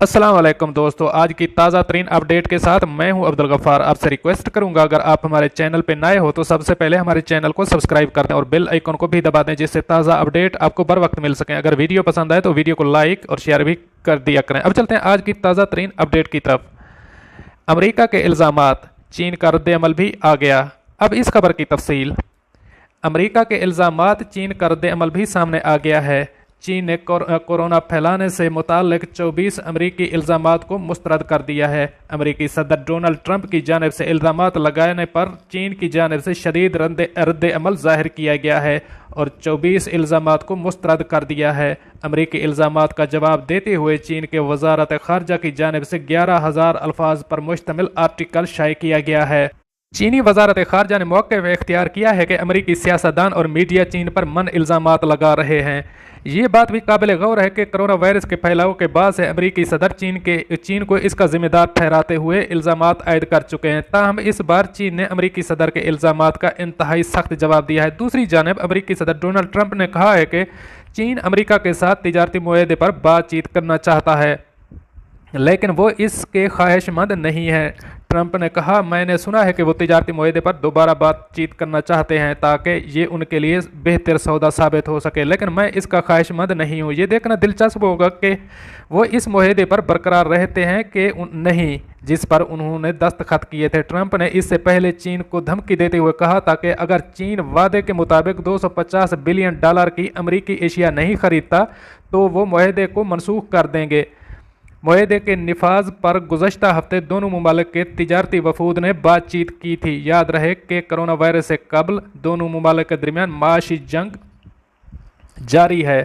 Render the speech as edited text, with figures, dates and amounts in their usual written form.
अस्सलाम वालेकुम दोस्तों, आज की ताज़ा तरीन अपडेट के साथ मैं हूं अब्दुल गफ्फार। आपसे रिक्वेस्ट करूंगा अगर आप हमारे चैनल पे नए हो तो सबसे पहले हमारे चैनल को सब्सक्राइब कर दें और बेल आइकन को भी दबा दें जिससे ताज़ा अपडेट आपको बर वक्त मिल सकें। अगर वीडियो पसंद आए तो वीडियो को लाइक और शेयर भी कर दिया करें। अब चलते हैं आज की ताज़ा तरीन अपडेट की तरफ। अमरीका के इल्ज़ामात, चीन का रद्द-ए-अमल भी आ गया। अब इस खबर की तफसील। अमरीका के इल्ज़ामात, चीन का रद्द-ए-अमल भी सामने आ गया है। चीन ने कोरोना फैलाने से मुताल्लिक 24 अमरीकी इल्ज़ामात को मुस्तरद कर दिया है। अमरीकी सदर डोनाल्ड ट्रंप की जानिब से इल्ज़ामात लगाने पर चीन की जानिब से शदीद रद्द-ए-अमल ज़ाहिर किया गया है और 24 इल्ज़ामात को मुस्तरद कर दिया है। अमरीकी इल्ज़ामात का जवाब देते हुए चीन के वज़ारत ख़ारजा की जानिब से 11,000 अल्फाज पर मुश्तमिल आर्टिकल शाये किया गया है। चीनी वज़ारत ख़ारजा ने मौके पर इख्तियार किया है कि अमरीकी सियासतदान और मीडिया चीन पर मन इल्ज़ामात लगा रहे हैं। ये बात भी काबिल गौर है कि कोरोना वायरस के फैलाव के बाद से अमरीकी सदर चीन को इसका जिम्मेदार ठहराते हुए इल्ज़ामात आयद कर चुके हैं। ताहम इस बार चीन ने अमरीकी सदर के इल्ज़ामात का इंतहाई सख्त जवाब दिया है। दूसरी जानब अमरीकी सदर डोनाल्ड ट्रंप ने कहा है कि चीन अमरीका के साथ तिजारती मुआहदे पर बातचीत करना चाहता है लेकिन वो इसके ख्वाहिशमंद नहीं है। ट्रंप ने कहा, मैंने सुना है कि वो तिजारती मुआहदे पर दोबारा बातचीत करना चाहते हैं ताकि ये उनके लिए बेहतर सौदा साबित हो सके, लेकिन मैं इसका ख्वाहिशमंद नहीं हूँ। ये देखना दिलचस्प होगा कि वो इस मुआहदे पर बरकरार रहते हैं कि नहीं जिस पर उन्होंने दस्तखत किए थे। ट्रंप ने इससे पहले चीन को धमकी देते हुए कहा था कि अगर चीन वादे के मुताबिक $250 बिलियन की अमरीकी एशिया नहीं खरीदता तो वो मुआहदे को मनसूख कर देंगे। मुआहदे के निफाज पर गुज़श्ता हफ्ते दोनों मुमालिक के तिजारती वफूद ने बातचीत की थी। याद रहे कि कोरोना वायरस से कबल दोनों मुमालिक के दरमियान माशी जंग जारी है।